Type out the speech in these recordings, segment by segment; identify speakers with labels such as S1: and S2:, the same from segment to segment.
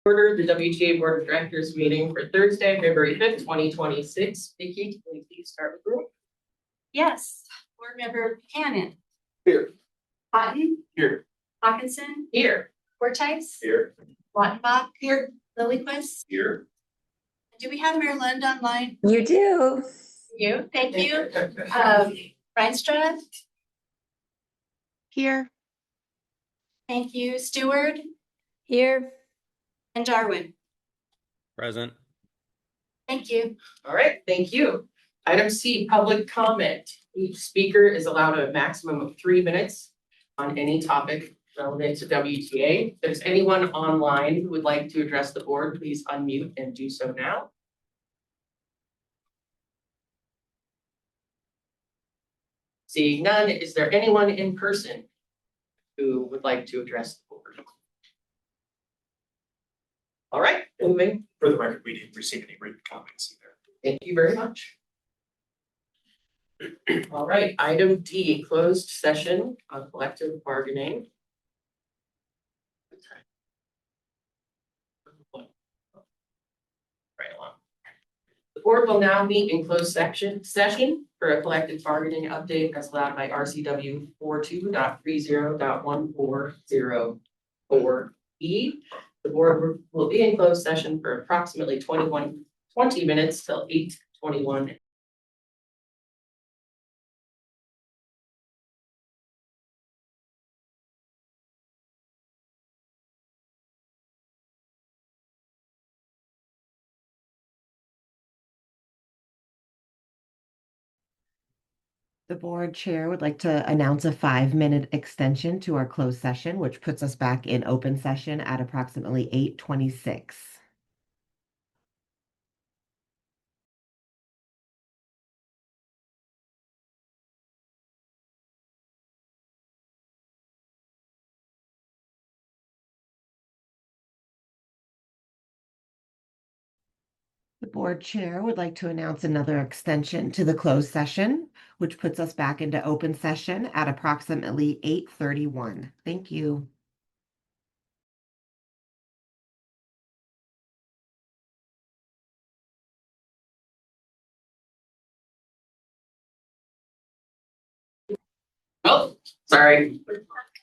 S1: Order the WTA Board of Directors meeting for Thursday, February 5th, 2026. Vicki, can you please start with the roll?
S2: Yes. Board Member Buchanan.
S3: Here.
S2: Cotton.
S3: Here.
S2: Hawkinson.
S1: Here.
S2: Fortice.
S3: Here.
S2: Wattenbach. Here. Lillyquist.
S3: Here.
S2: Do we have Mayor Lund online?
S4: You do.
S2: Thank you. Reinstra.
S4: Here.
S2: Thank you. Stewart.
S4: Here.
S2: And Darwin.
S5: Present.
S2: Thank you.
S1: All right, thank you. Item C, public comment. Each speaker is allowed a maximum of 3 minutes on any topic relevant to WTA. If there's anyone online who would like to address the board, please unmute and do so now. Seeing none, is there anyone in person who would like to address the board? All right, moving.
S3: For the record, we didn't receive any written comments either.
S1: Thank you very much. All right, item D, closed session on collective bargaining. Right along. The board will now meet in closed session for a collective bargaining update as allowed by RCW 42.30.1404E. The board will be in closed session for approximately 20 minutes till 8:21.
S4: The board chair would like to announce a 5-minute extension to our closed session, which puts us back in open session at approximately 8:26. The board chair would like to announce another extension to the closed session, which puts us back into open session at approximately 8:31. Thank you.
S1: Oh, sorry.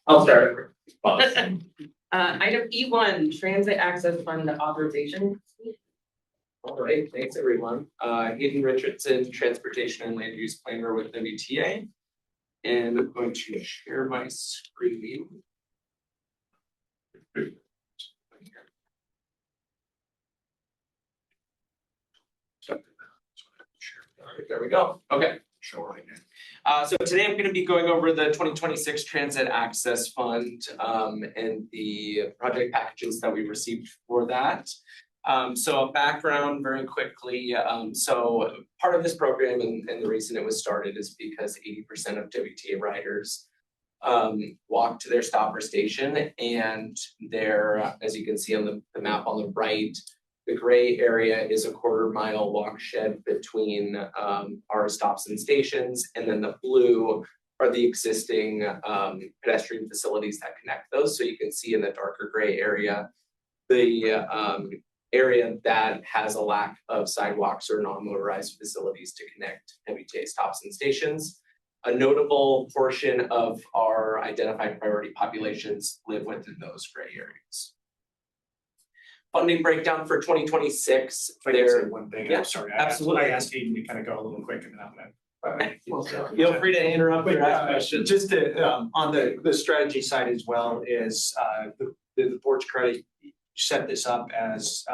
S1: I'll start. Item E1, Transit Access Fund Authorization.
S3: All right, thanks everyone. Hayden Richardson, Transportation and Land Use Planner with WTA. And I'm going to share my screen. All right, there we go. Okay, show right now. So today I'm going to be going over the 2026 Transit Access Fund and the project packages that we received for that. So a background very quickly. So part of this program and the reason it was started is because 80% of WTA riders walk to their stop or station, and there, as you can see on the map on the right, the gray area is a 1/4 mile watershed between our stops and stations, and then the blue are the existing pedestrian facilities that connect those. So you can see in the darker gray area, the area that has a lack of sidewalks or non-motorized facilities to connect WTA stops and stations. A notable portion of our identified priority populations live within those gray areas. Funding breakdown for 2026.
S6: If I can say one thing,
S3: Yeah,
S6: I'm sorry.
S3: absolutely.
S6: I asked Hayden to kind of go a little quick, and then I'm gonna.
S3: Feel free to interrupt or ask questions.
S6: Just to, on the strategy side as well is the board's credit set this up as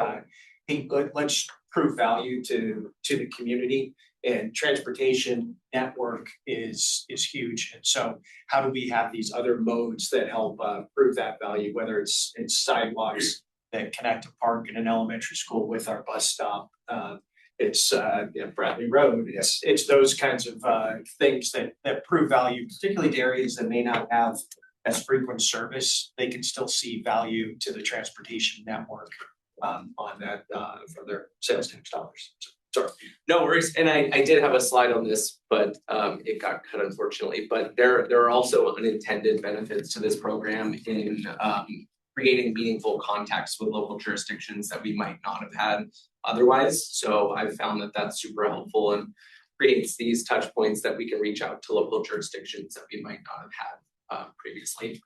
S6: hey, let's prove value to the community, and transportation network is huge. And so how do we have these other modes that help prove that value, whether it's sidewalks that connect a park and an elementary school with our bus stop. It's Bradley Road. It's those kinds of things that prove value, particularly to areas that may not have as frequent service. They can still see value to the transportation network on that for their sales tax dollars. Sorry.
S3: No worries. And I did have a slide on this, but it got cut unfortunately. But there are also unintended benefits to this program in creating meaningful contacts with local jurisdictions that we might not have had otherwise. So I've found that that's super helpful and creates these touch points that we can reach out to local jurisdictions that we might not have had previously.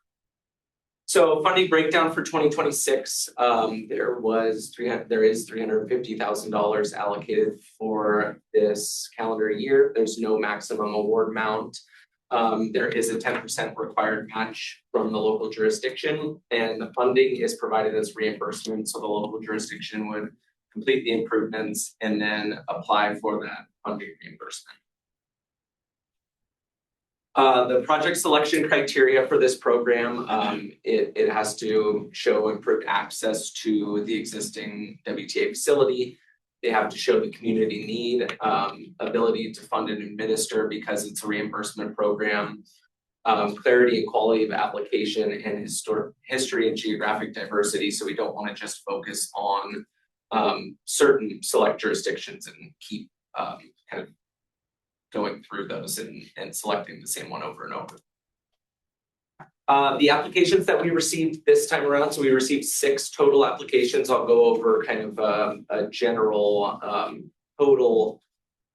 S3: So funding breakdown for 2026, there is $350,000 allocated for this calendar year. There's no maximum award amount. There is a 10% required match from the local jurisdiction, and the funding is provided as reimbursement. So the local jurisdiction would complete the improvements and then apply for that funding reimbursement. The project selection criteria for this program, it has to show improved access to the existing WTA facility. They have to show the community need, ability to fund and administer because it's a reimbursement program, clarity and quality of application, and history and geographic diversity. So we don't want to just focus on certain select jurisdictions and keep kind of going through those and selecting the same one over and over. The applications that we received this time around, so we received 6 total applications. I'll go over kind of a general total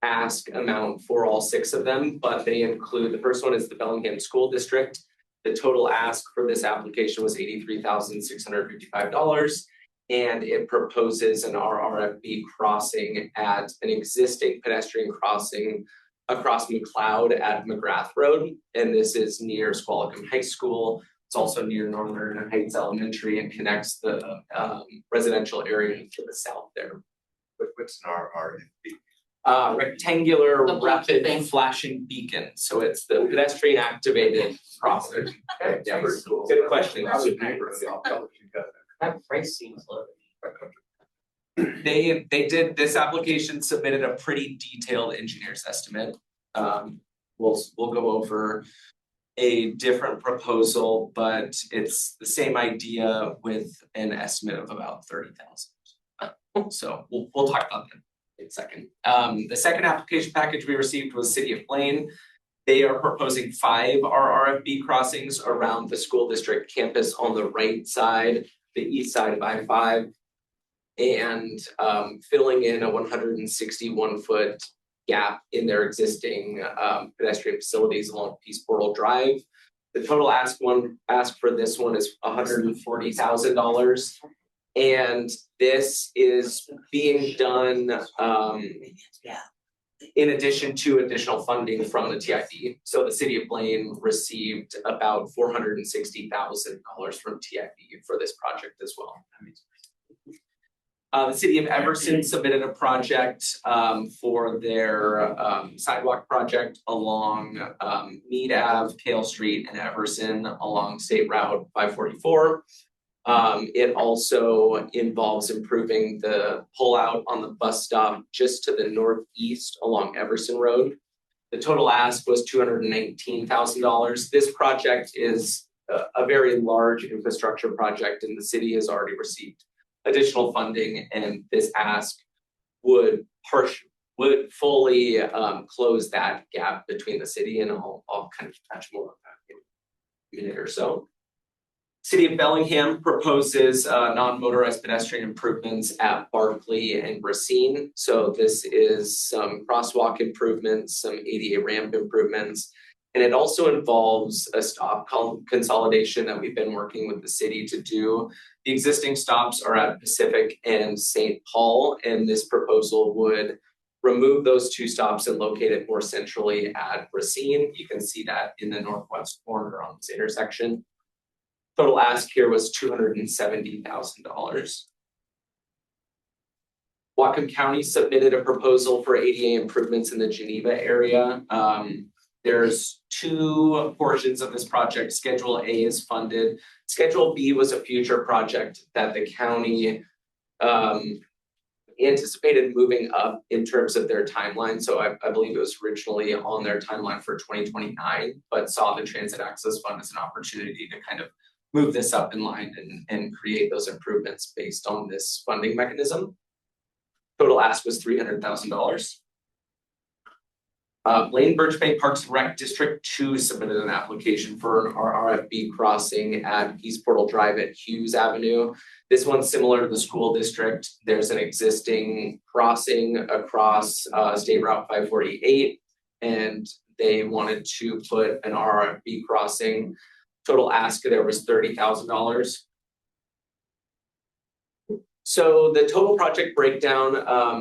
S3: ask amount for all 6 of them, but they include, the first one is the Bellingham School District. The total ask for this application was $83,655, and it proposes an RRFB crossing at an existing pedestrian crossing across McLeod at McGrath Road, and this is near Squalicum High School. It's also near Northern Heights Elementary and connects the residential area to the south there.
S5: What's an RRFB?
S3: Rectangular
S1: The
S3: rapid
S1: thing.
S3: flashing beacon. So it's the pedestrian activated crossing.
S5: Okay, yeah, very cool.
S3: Good question.
S5: I was a neighbor, so I'll tell you that.
S1: That price seems low.
S3: They did, this application submitted a pretty detailed engineer's estimate. We'll go over a different proposal, but it's the same idea with an estimate of about 30,000. So we'll talk about that in a second. The second application package we received was City of Blaine. They are proposing 5 RRFB crossings around the school district campus on the right side, the east side of I-5. And filling in a 161-foot gap in their existing pedestrian facilities along Peace Portal Drive. The total ask for this one is $140,000, and this is being done in addition to additional funding from the TID. So the City of Blaine received about $460,000 from TID for this project as well. The City of Everson submitted a project for their sidewalk project along Mead Ave, Kale Street, and Everson along State Route 544. It also involves improving the pullout on the bus stop just to the northeast along Everson Road. The total ask was $219,000. This project is a very large infrastructure project, and the city has already received additional funding, and this ask would fully close that gap between the city, and I'll kind of touch more on that in a minute or so. City of Bellingham proposes non-motorized pedestrian improvements at Barclay and Racine. So this is some crosswalk improvements, some ADA ramp improvements, and it also involves a stop consolidation that we've been working with the city to do. The existing stops are at Pacific and St. Paul, and this proposal would remove those 2 stops and locate it more centrally at Racine. You can see that in the northwest corner on this intersection. Total ask here was $270,000. Whatcom County submitted a proposal for ADA improvements in the Geneva area. There's 2 portions of this project. Schedule A is funded. Schedule B was a future project that the county anticipated moving up in terms of their timeline. So I believe it was originally on their timeline for 2029, but saw the Transit Access Fund as an opportunity to kind of move this up in line and create those improvements based on this funding mechanism. Total ask was $300,000. Blaine Birch Bay Parks and Rec District 2 submitted an application for an RFB crossing at East Portal Drive at Hughes Avenue. This one's similar to the school district. There's an existing crossing across State Route 548, and they wanted to put an RFB crossing. Total ask there was $30,000. So the total project breakdown,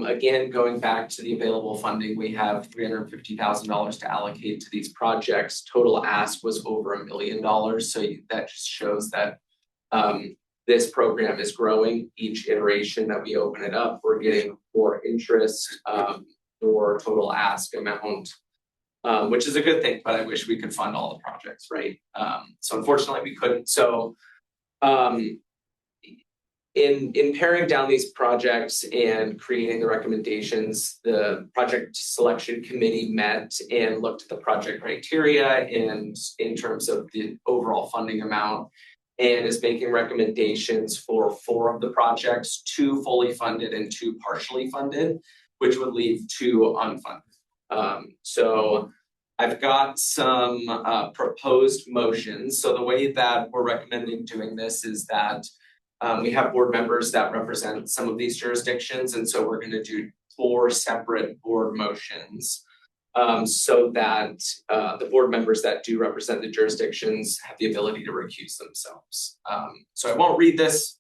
S3: again, going back to the available funding, we have $350,000 to allocate to these projects. Total ask was over $1 million. So that just shows that this program is growing. Each iteration that we open it up, we're getting more interest, more total ask amount, which is a good thing, but I wish we could fund all the projects, right? So unfortunately we couldn't. So in paring down these projects and creating the recommendations, the project selection committee met and looked at the project criteria and in terms of the overall funding amount, and is making recommendations for 4 of the projects, 2 fully funded and 2 partially funded, which would leave 2 unfunded. So I've got some proposed motions. So the way that we're recommending doing this is that we have board members that represent some of these jurisdictions, and so we're going to do 4 separate board motions so that the board members that do represent the jurisdictions have the ability to recuse themselves. So I won't read this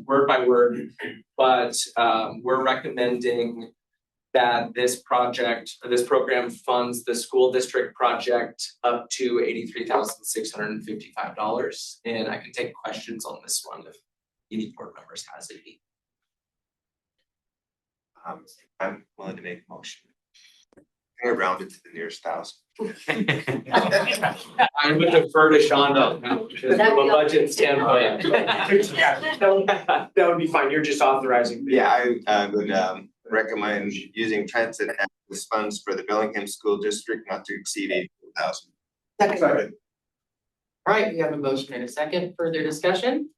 S3: word by word, but we're recommending that this project, or this program, funds the school district project up to $83,655. And I can take questions on this one if any board members has any.
S5: I'm willing to make a motion. I round it to the nearest 1,000.
S3: I would defer to Shonda from a budget standpoint.
S6: That would be fine. You're just authorizing.
S5: Yeah, I would recommend using transit access funds for the Bellingham School District not to exceed $80,000.
S1: Second. All right, we have a motion and a second. Further discussion?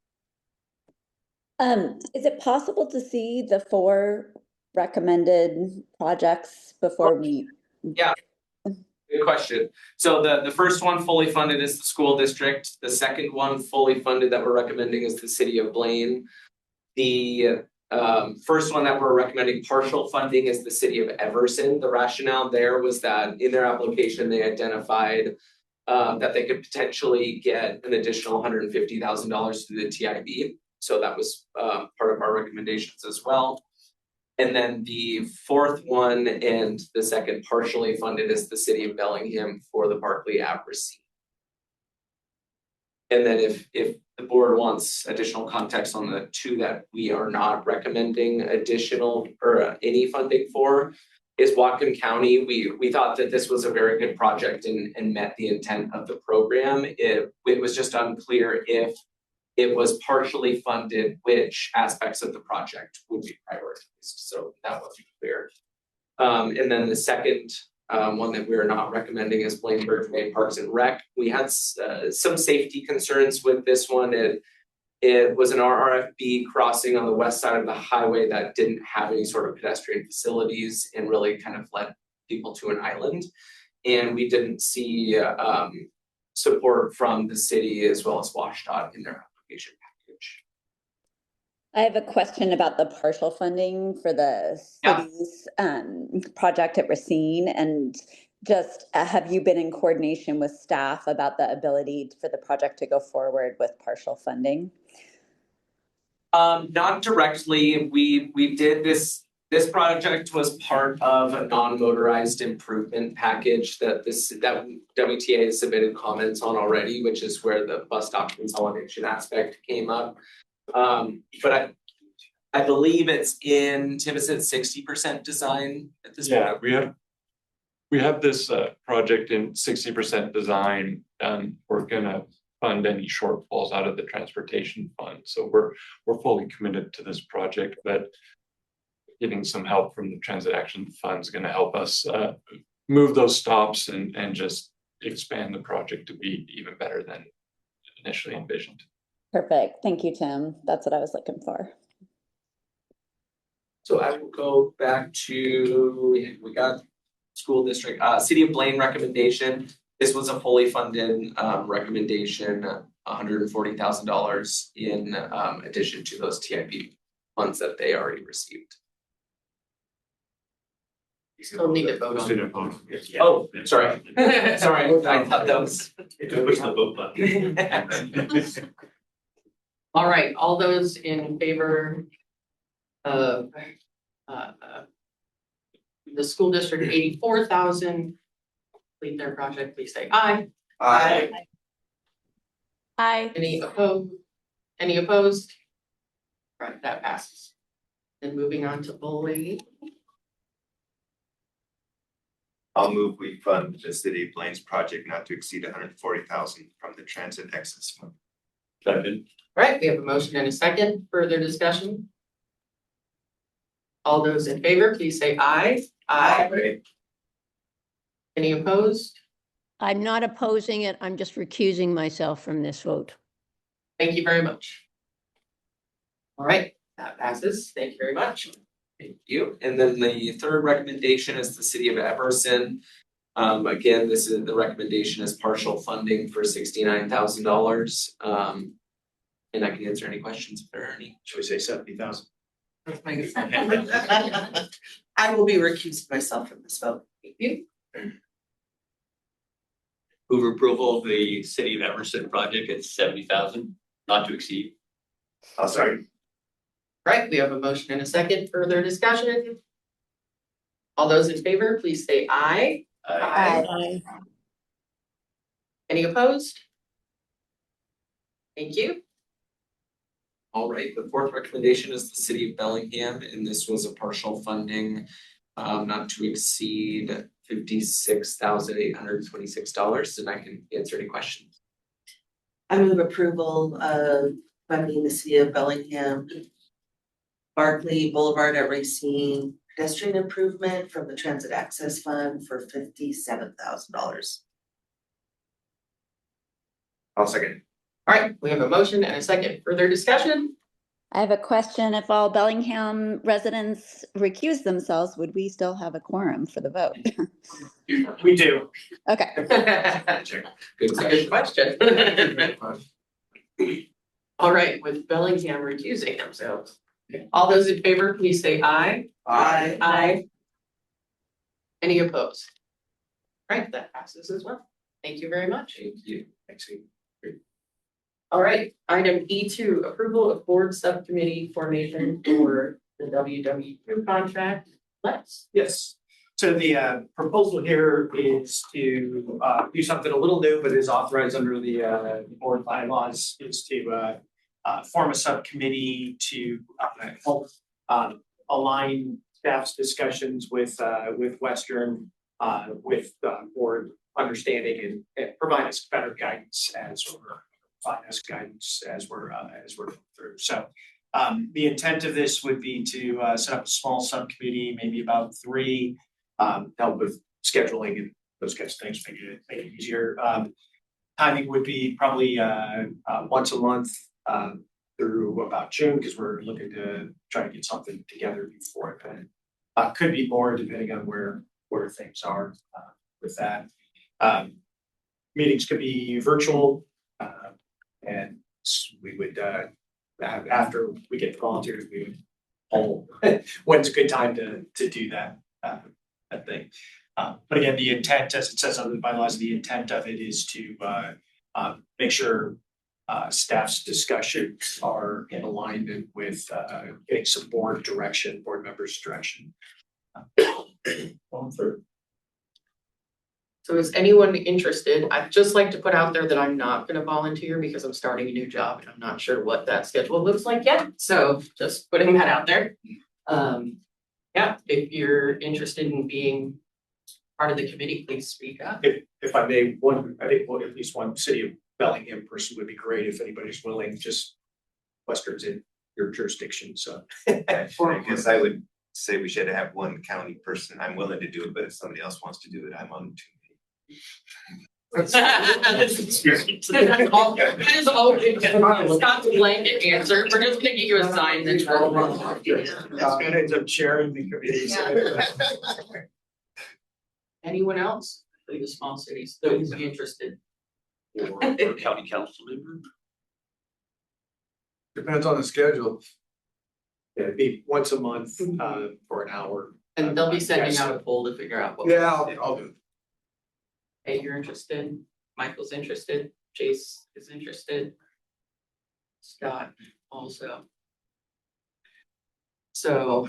S7: Is it possible to see the 4 recommended projects before we?
S3: Yeah, good question. So the first one fully funded is the school district. The second one fully funded that we're recommending is the city of Blaine. The first one that we're recommending partial funding is the city of Everson. The rationale there was that in their application, they identified that they could potentially get an additional $150,000 through the TIB. So that was part of our recommendations as well. And then the fourth one and the second partially funded is the city of Bellingham for the Barkley Ave receipt. And then if the board wants additional context on the 2 that we are not recommending additional or any funding for, is Whatcom County. We thought that this was a very good project and met the intent of the program. It was just unclear if it was partially funded, which aspects of the project would be prioritized. So that wasn't clear. And then the second one that we're not recommending is Blaine Birch Bay Parks and Rec. We had some safety concerns with this one. It was an RFB crossing on the west side of the highway that didn't have any sort of pedestrian facilities and really kind of led people to an island. And we didn't see support from the city as well as WashDOT in their application package.
S7: I have a question about the partial funding for the city's project at Racine, and just have you been in coordination with staff about the ability for the project to go forward with partial funding?
S3: Not directly. We did this. This project was part of a non-motorized improvement package that WTA has submitted comments on already, which is where the bus stop consolidation aspect came up. But I believe it's in, Tim, is it 60% design at this point?
S8: Yeah, we have this project in 60% design, and we're gonna fund any shortfalls out of the transportation fund. So we're fully committed to this project, but getting some help from the transit action fund is going to help us move those stops and just expand the project to be even better than initially envisioned.
S7: Perfect. Thank you, Tim. That's what I was looking for.
S3: So I will go back to, we got School District, City of Blaine recommendation. This was a fully funded recommendation, $140,000 in addition to those TIP funds that they already received.
S1: You still need to vote on it.
S3: Oh, sorry. Sorry, I thought that was.
S9: Push the vote button.
S1: All right, all those in favor of the school district 84,000 complete their project, please say aye.
S5: Aye.
S2: Aye.
S1: Any opposed? Any opposed? Right, that passes. And moving on to bullying.
S5: I'll move we fund the city of Blaine's project not to exceed 140,000 from the transit excess fund.
S9: Second.
S1: All right, we have a motion and a second. Further discussion? All those in favor, please say aye.
S5: Aye.
S1: Any opposed?
S10: I'm not opposing it. I'm just recusing myself from this vote.
S1: Thank you very much. All right, that passes. Thank you very much.
S3: Thank you. And then the third recommendation is the City of Emerson. Again, this is the recommendation is partial funding for $69,000. And I can answer any questions if there are any.
S6: Should we say 70,000?
S11: I will be recusing myself from this vote.
S1: Thank you.
S9: Move approval of the City of Emerson project at 70,000, not to exceed.
S5: I'll second.
S1: Right, we have a motion and a second. Further discussion? All those in favor, please say aye.
S2: Aye.
S1: Any opposed? Thank you.
S3: All right, the fourth recommendation is the City of Bellingham, and this was a partial funding not to exceed $56,826, and I can answer any questions.
S11: I move approval of funding the city of Bellingham Barkley Boulevard at Racine pedestrian improvement from the Transit Access Fund for $57,000.
S5: I'll second.
S1: All right, we have a motion and a second. Further discussion?
S7: I have a question. If all Bellingham residents recuse themselves, would we still have a quorum for the vote?
S6: We do.
S7: Okay.
S1: Good question. All right, with Bellingham recusing themselves. All those in favor, please say aye.
S11: Aye.
S1: Aye. Any opposed? Right, that passes as well. Thank you very much.
S3: Thank you. Thanks.
S1: All right, item E2, approval of board subcommittee formation for the WW2 contract. Let's.
S6: Yes. So the proposal here is to do something a little new, but is authorized under the board bylaws, is to form a subcommittee to help align staff's discussions with Western with board understanding and provide us better guidance as we're going through. So the intent of this would be to set up a small subcommittee, maybe about 3, help with scheduling and those kinds of things, make it easier. Timing would be probably once a month through about June, because we're looking to try to get something together before then. Could be more depending on where things are with that. Meetings could be virtual, and we would after we get the volunteers, we would poll when's a good time to do that thing. But again, the intent, as it says under the bylaws, the intent of it is to make sure staff's discussions are in alignment with getting some board members' direction. Going through.
S1: So is anyone interested? I'd just like to put out there that I'm not going to volunteer because I'm starting a new job and I'm not sure what that schedule looks like yet. So just putting that out there. Yeah, if you're interested in being part of the committee, please speak up.
S6: If I may, I think at least one City of Bellingham person would be great if anybody's willing, just Western's in your jurisdiction, so.
S5: I guess I would say we should have one county person. I'm willing to do it, but if somebody else wants to do it, I'm on too.
S1: That's all. That is all. Scott's blanket answer. We're just gonna get you assigned.
S6: That's gonna end up chairing the committee.
S1: Anyone else? For the small cities, those be interested.
S9: Or county council member.
S12: Depends on the schedule.
S6: Yeah, it'd be once a month, for an hour.
S1: And they'll be
S6: I
S1: sending
S6: guess.
S1: out a poll to figure out what.
S12: Yeah, I'll do it.
S1: Hey, you're interested, Michael's interested, Jace is interested. Scott also. So,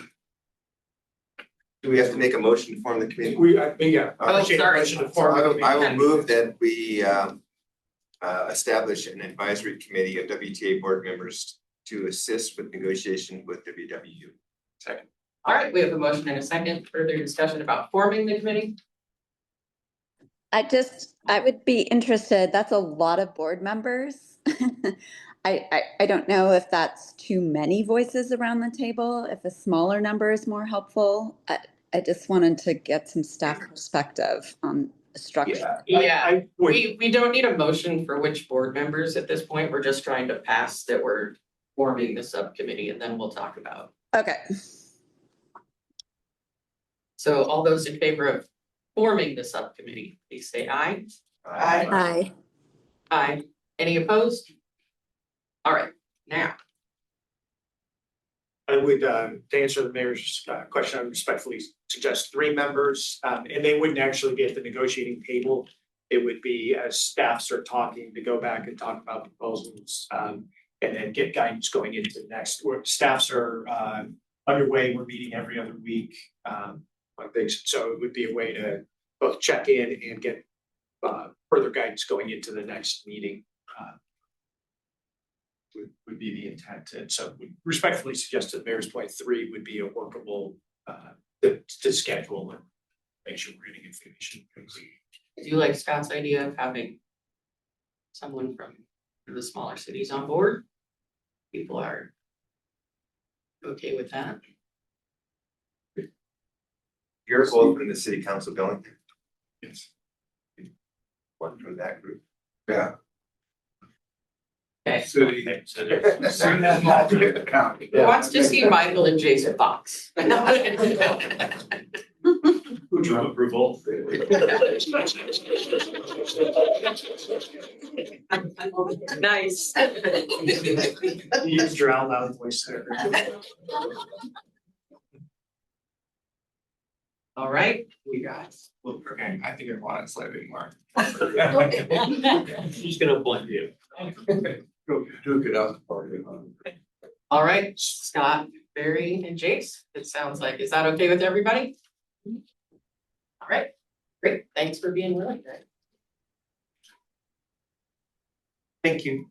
S5: Do we have to make a motion to form the committee?
S6: Yeah.
S1: Oh,
S6: appreciate the
S1: sorry.
S6: motion to
S5: So
S6: form the
S5: I will
S6: committee.
S5: move that we establish an advisory committee of WTA board members to assist with negotiation with WWU.
S3: Second.
S1: all right, we have a motion and a second, further discussion about forming the committee.
S7: I would be interested, that's a lot of board members. I don't know if that's too many voices around the table, if a smaller number is more helpful. I just wanted to get some staff perspective on the structure.
S1: Yeah,
S6: I would,
S1: we don't need a motion for which board members at this point, we're just trying to pass that we're forming the subcommittee and then we'll talk about.
S7: Okay.
S1: So all those in favor of forming the subcommittee, please say aye.
S7: Aye.
S1: Aye. Any opposed? All right, now,
S6: I would, to answer the mayor's question, I would respectfully suggest 3 members, and they wouldn't actually be at the negotiating table. It would be as staff start talking to go back and talk about proposals, and then get guidance going into the next, where staffs are underway, we're meeting every other week. I think so it would be a way to both check in and get further guidance going into the next meeting. Would be the intent, and so we respectfully suggest to the mayor's point, 3 would be a workable to schedule and make sure we're getting information.
S1: I do like Scott's idea of having someone from the smaller cities on board. People are okay with that.
S5: You're both from the city council, Billington.
S12: Yes.
S5: One from that group.
S12: Yeah.
S1: Okay,
S12: City.
S1: who wants to see Michael and Jason Fox?
S9: Would you have approval?
S1: Nice.
S6: You used your out loud voice there.
S1: All right, you guys.
S12: Well, okay, I think I want it slightly more.
S9: She's gonna blend you.
S12: Go duke it out the party.
S1: All right, Scott, Barry, and Jace, it sounds like, is that okay with everybody? All right, great, thanks for being willing.
S6: Thank you.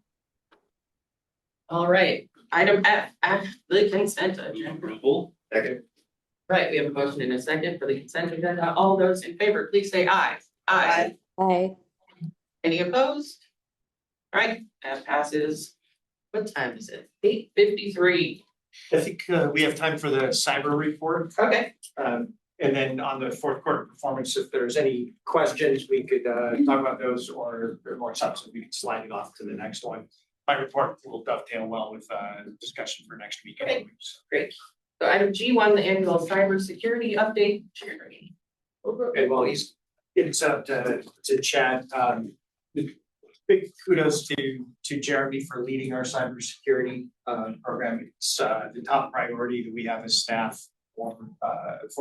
S1: All right, item F, the consent agenda.
S9: Approval.
S5: Second.
S1: Right, we have a motion and a second for the consent agenda. All those in favor, please say aye. Aye.
S7: Aye.
S1: Any opposed? All right, that passes. What time is it? 8:53.
S6: I think we have time for the cyber report.
S1: Okay,
S6: And then on the fourth quarter performance, if there's any questions, we could talk about those, or more substance, we could slide it off to the next one. My report will dovetail well with discussion for next week.
S1: Okay. Great. So item G1, the annual cybersecurity update. Jeremy.
S6: Okay, well, he's getting set up to chat. Big kudos to Jeremy for leading our cybersecurity program. It's the top priority that we have as staff for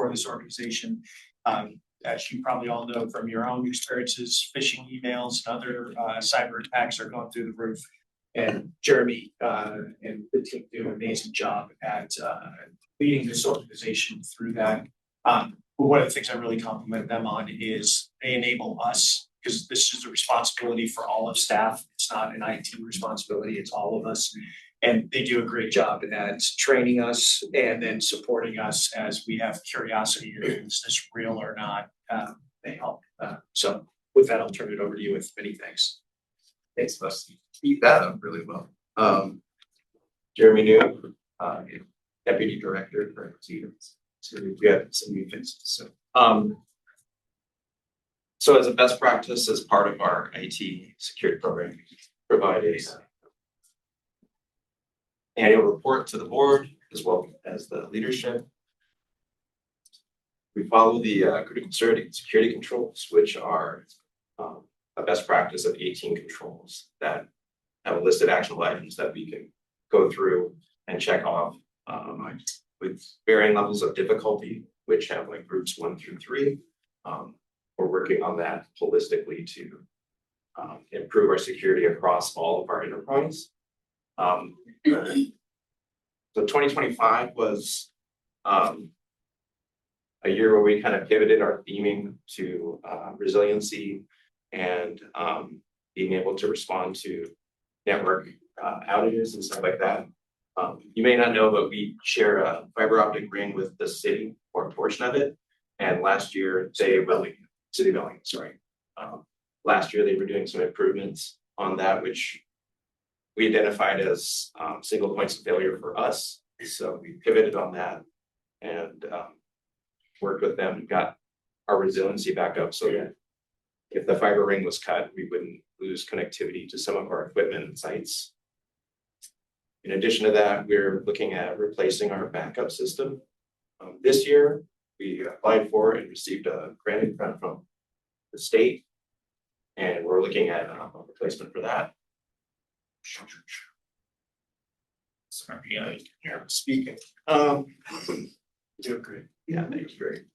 S6: this organization. As you probably all know from your own experiences, phishing emails and other cyber attacks are going through the roof. And Jeremy and the team do an amazing job at leading this organization through that. But one of the things I really compliment them on is they enable us, because this is a responsibility for all of staff. It's not an IT responsibility, it's all of us. And they do a great job at training us and then supporting us as we have curiosity, is this real or not? They help. So with that, I'll turn it over to you with many thanks.
S12: Thanks, Rusty. Keep that up really well. Jeremy New, Deputy Director for Stevens. So we have some new faces. So as a best practice, as part of our IT security program, we provide a annual report to the board as well as the leadership. We follow the critical security controls, which are a best practice of 18 controls that have a listed actionable items that we can go through and check off with varying levels of difficulty, which have like groups 1 through 3. We're working on that holistically to improve our security across all of our enterprise. So 2025 was a year where we kind of pivoted our theming to resiliency and being able to respond to network outages and stuff like that. You may not know, but we share a fiber optic ring with the city or a portion of it. And last year, City of Bellingham, last year they were doing some improvements on that, which we identified as single points of failure for us. So we pivoted on that and worked with them and got our resiliency back up so that if the fiber ring was cut, we wouldn't lose connectivity to some of our equipment and sites. In addition to that, we're looking at replacing our backup system. This year, we applied for and received a grant from the state, and we're looking at a replacement for that. Sorry, you're speaking. Doing great. Yeah, thanks, great.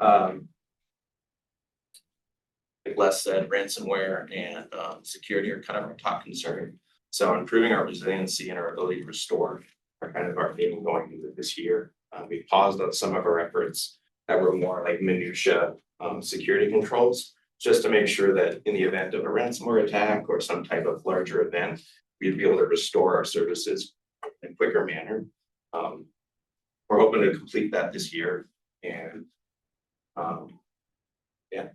S12: Like Les said, ransomware and security are kind of our top concern. So improving our resiliency and our ability to restore are kind of our theme going into this year. We paused on some of our efforts that were more like minutia security controls, just to make sure that in the event of a ransomware attack or some type of larger event, we'd be able to restore our services in a quicker manner. We're hoping to complete that this year and yeah,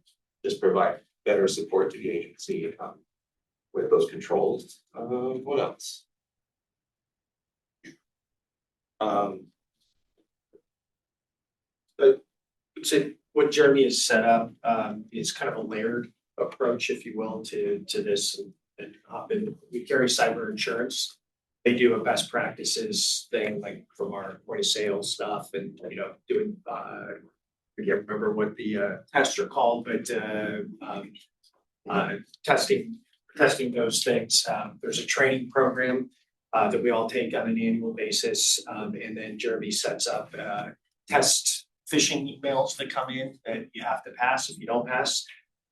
S12: just provide better support to the agency with those controls. What else?
S6: I would say what Jeremy has set up is kind of a layered approach, if you will, to this. And we carry cyber insurance. They do a best practices thing, like from our point of sale stuff, and doing. I can't remember what the tests are called, but testing those things. There's a training program that we all take on an annual basis, and then Jeremy sets up test phishing emails that come in that you have to pass. If you don't pass,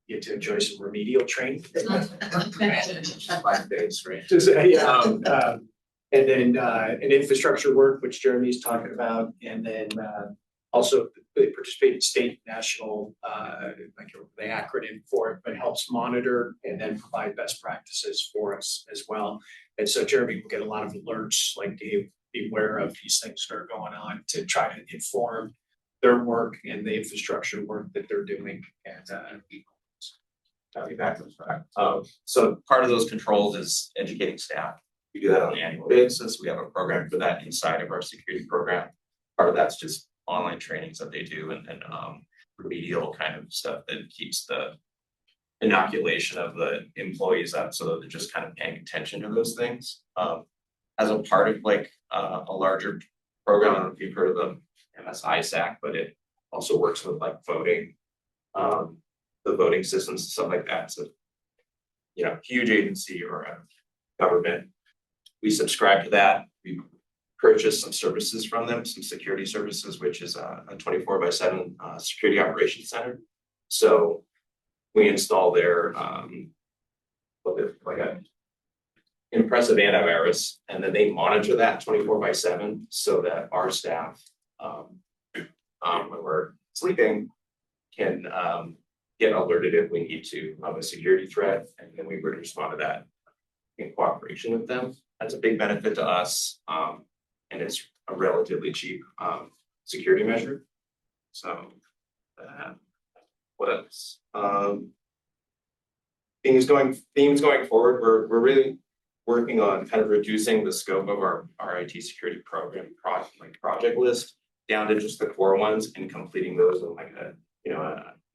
S6: you get to enjoy some remedial training.
S12: 5 days, right?
S6: And then an infrastructure work, which Jeremy's talking about, and then also they participate in state, national, like the acronym for it, but helps monitor and then provide best practices for us as well. And so Jeremy will get a lot of alerts, like to be aware of these things that are going on to try to inform their work and the infrastructure work that they're doing. And
S12: I'll be back to that. So part of those controls is educating staff. We do that on an annual basis. We have a program for that inside of our security program. Part of that's just online trainings that they do and remedial kind of stuff that keeps the inoculation of the employees up so that they're just kind of paying attention to those things. As a part of like a larger program, I don't know if you've heard of the MSISAC, but it also works with like voting, the voting systems and stuff like that. So, huge agency or a government. We subscribe to that. We purchase some services from them, some security services, which is a 24/7 security operations center. So we install their like a impressive antivirus, and then they monitor that 24/7 so that our staff, when we're sleeping, can get alerted if we need to of a security threat, and then we would respond to that in cooperation with them. That's a big benefit to us, and it's a relatively cheap security measure. So, what else? Themes going forward. We're really working on kind of reducing the scope of our IT security program project list down to just the core ones and completing those in like a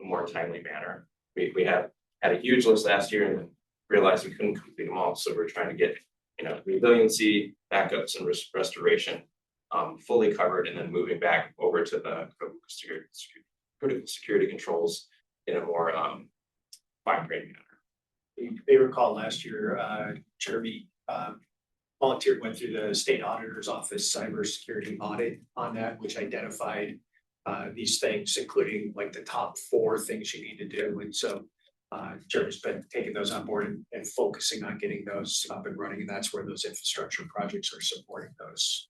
S12: more timely manner. We had a huge list last year and realized we couldn't complete them all, so we're trying to get resiliency, backups, and restoration fully covered, and then moving back over to the critical security controls in a more fine-grained manner.
S6: You may recall last year, Jeremy volunteered, went through the state auditor's office cybersecurity audit on that, which identified these things, including like the top 4 things you need to do. And so Jeremy's been taking those on board and focusing on getting those up and running. And that's where those infrastructure projects are supporting those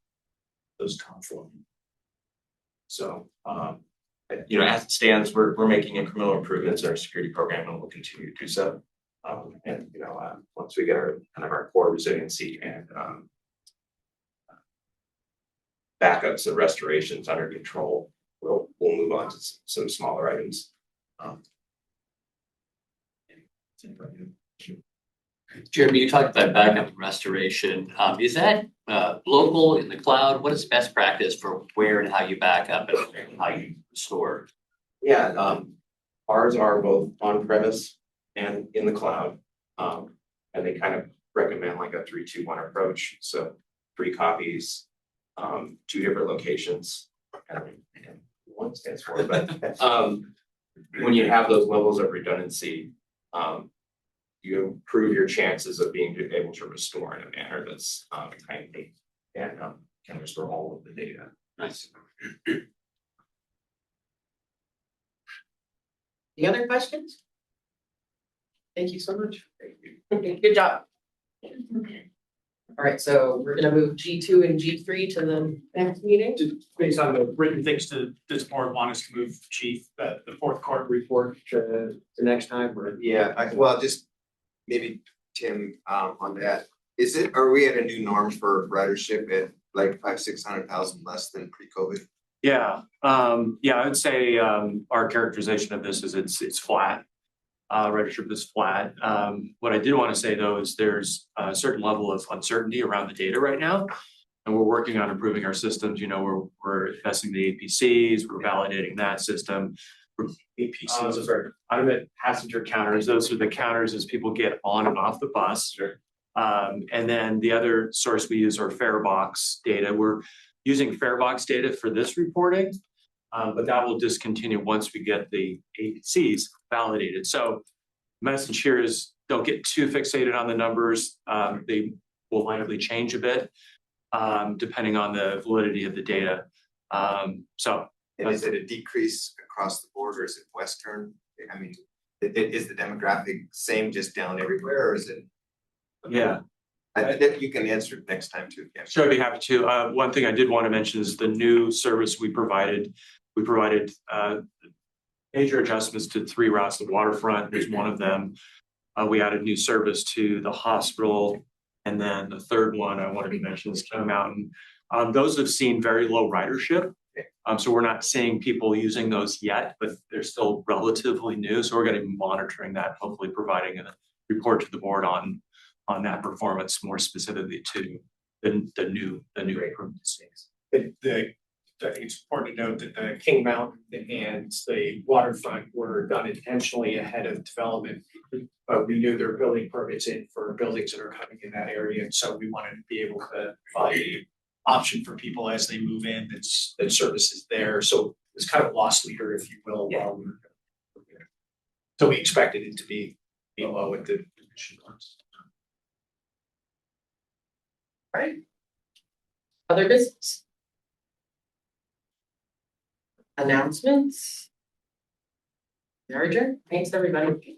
S6: top 4.
S12: So, you know, as it stands, we're making incremental improvements in our security program, and we'll continue to do so. And you know, once we get our kind of our core resiliency and backups and restorations under control, we'll move on to some smaller items.
S9: Jeremy, you talked about backup and restoration. Is that local in the cloud? What is best practice for where and how you back up and how you restore?
S12: Yeah, ours are both on premise and in the cloud. And they kind of recommend like a 3-2-1 approach. So 3 copies, 2 different locations. I don't know what one stands for, but when you have those levels of redundancy, you improve your chances of being able to restore in a manner that's timely and can restore all of the data.
S9: Nice.
S1: Any other questions? Thank you so much. Good job. All right, so we're gonna move G2 and G3 to the next meeting.
S6: Based on the written things to this board, want us to move chief, the 4th quarter report to next time, or?
S5: Yeah, well, just maybe Tim, on that, are we at a new norm for ridership at like 500,000-600,000 less than pre-COVID?
S6: Yeah, I would say our characterization of this is it's flat. Ridership is flat. What I did want to say though is there's a certain level of uncertainty around the data right now, and we're working on improving our systems. You know, we're investing the APCs, we're validating that system. APCs are automated passenger counters. Those are the counters as people get on and off the bus. Sure. And then the other source we use are farebox data. We're using farebox data for this reporting, but that will discontinue once we get the APCs validated. So message here is don't get too fixated on the numbers. They will likely change a bit depending on the validity of the data.
S5: And is it a decrease across the board, or is it Western? I mean, is the demographic same just down everywhere, or is it?
S6: Yeah.
S5: I think you can answer it next time too. Yeah.
S6: Sure, I'd be happy to. One thing I did want to mention is the new service we provided. We provided major adjustments to 3 routes. The waterfront was one of them. We added new service to the hospital. And then the third one I wanted to mention is King Mountain. Those have seen very low ridership. So we're not seeing people using those yet, but they're still relatively new. So we're going to be monitoring that, hopefully providing a report to the board on that performance more specifically to the new improvements. I think it's important to note that the King Mountain and the waterfront were done intentionally ahead of development. But we knew there were building permits in for buildings that are coming in that area. And so we wanted to be able to provide an option for people as they move in that service is there. So it's kind of loss leader, if you will. Yeah. While we were there. So we expected it to be low at the mission marks.
S1: All right. Other business? Announcements? Thanks, everybody.